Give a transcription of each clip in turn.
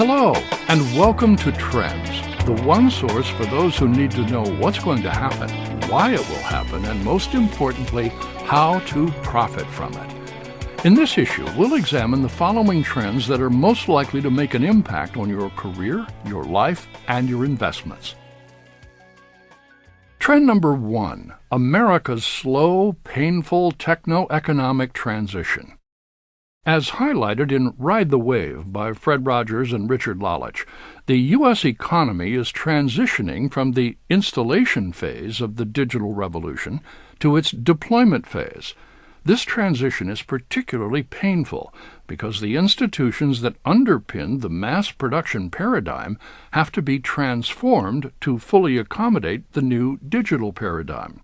Hello, and welcome to Trends, the one source for those who need to know what's going to happen, why it will happen, and most importantly, how to profit from it. In this issue, we'll examine the following trends that are most likely to make an impact on your career, your life, and your investments. Trend number 1, America's slow, painful techno-economic transition. As highlighted in Ride the Wave by Fred Rogers and Richard Lalich, the U.S. economy is transitioning from the installation phase of the digital revolution to its deployment phase. This transition is particularly painful because the institutions that underpin the mass production paradigm have to be transformed to fully accommodate the new digital paradigm.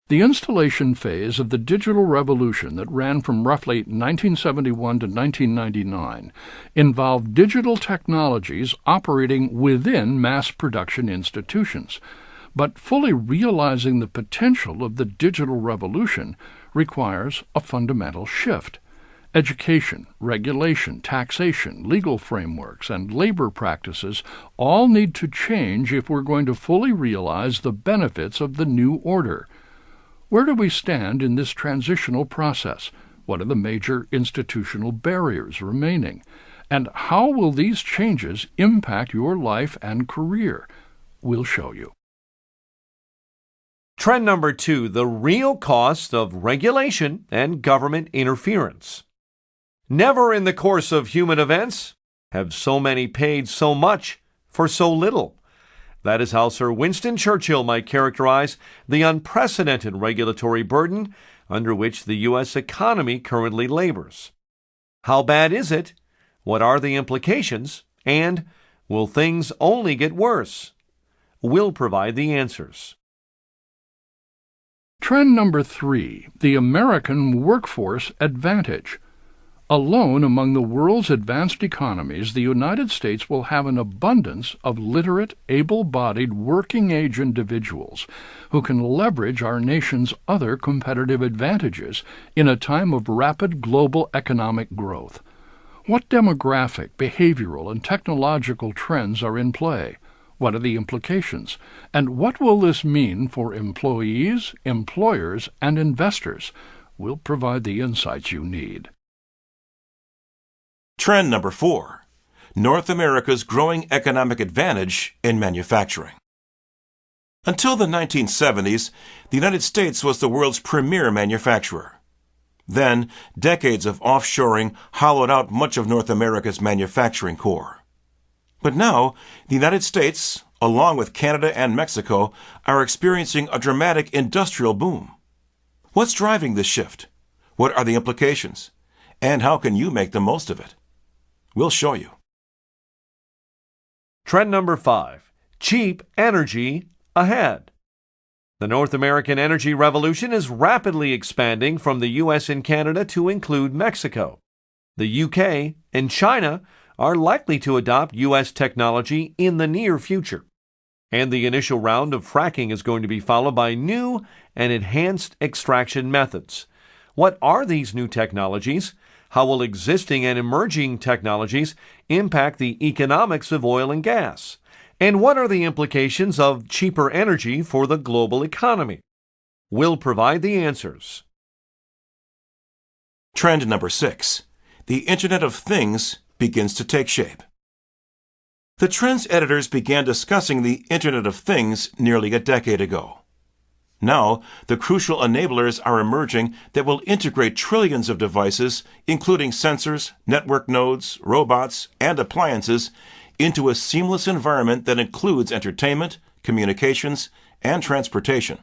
The installation phase of the digital revolution that ran from roughly 1971 to 1999 involved digital technologies operating within mass production institutions. But fully realizing the potential of the digital revolution requires a fundamental shift. Education, regulation, taxation, legal frameworks, and labor practices all need to change if we're going to fully realize the benefits of the new order. Where do we stand in this transitional process? What are the major institutional barriers remaining? And how will these changes impact your life and career? We'll show you. Trend number 2, the real cost of regulation and government interference. Never in the course of human events have so many paid so much for so little. That is how Sir Winston Churchill might characterize the unprecedented regulatory burden under which the U.S. economy currently labors. How bad is it? What are the implications? And will things only get worse? We'll provide the answers. Trend number 3, the American workforce advantage. Alone among the world's advanced economies, the United States will have an abundance of literate, able-bodied, working-age individuals who can leverage our nation's other competitive advantages in a time of rapid global economic growth. What demographic, behavioral, and technological trends are in play? What are the implications? And what will this mean for employees, employers, and investors? We'll provide the insights you need. Trend number 4, North America's growing economic advantage in manufacturing. Until the 1970s, the United States was the world's premier manufacturer. Then, decades of offshoring hollowed out much of North America's manufacturing core. But now, the United States, along with Canada and Mexico, are experiencing a dramatic industrial boom. What's driving this shift? What are the implications? And how can you make the most of it? We'll show you. Trend number 5, cheap energy ahead. The North American energy revolution is rapidly expanding from the U.S. and Canada to include Mexico. The U.K. and China are likely to adopt U.S. technology in the near future. And the initial round of fracking is going to be followed by new and enhanced extraction methods. What are these new technologies? How will existing and emerging technologies impact the economics of oil and gas? And what are the implications of cheaper energy for the global economy? We'll provide the answers. Trend number 6, the Internet of Things begins to take shape. The Trends editors began discussing the Internet of Things nearly a decade ago. Now, the crucial enablers are emerging that will integrate trillions of devices, including sensors, network nodes, robots, and appliances, into a seamless environment that includes entertainment, communications, and transportation.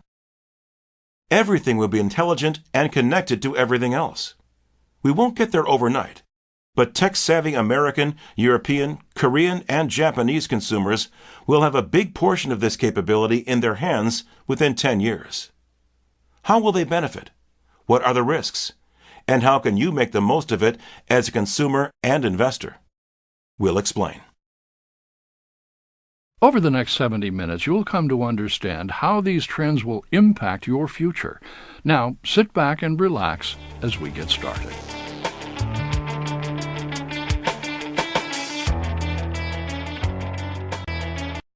Everything will be intelligent and connected to everything else. We won't get there overnight, but tech-savvy American, European, Korean, and Japanese consumers will have a big portion of this capability in their hands within 10 years. How will they benefit? What are the risks? And how can you make the most of it as a consumer and investor? We'll explain. Over the next 70 minutes, you'll come to understand how these trends will impact your future. Now, sit back and relax as we get started.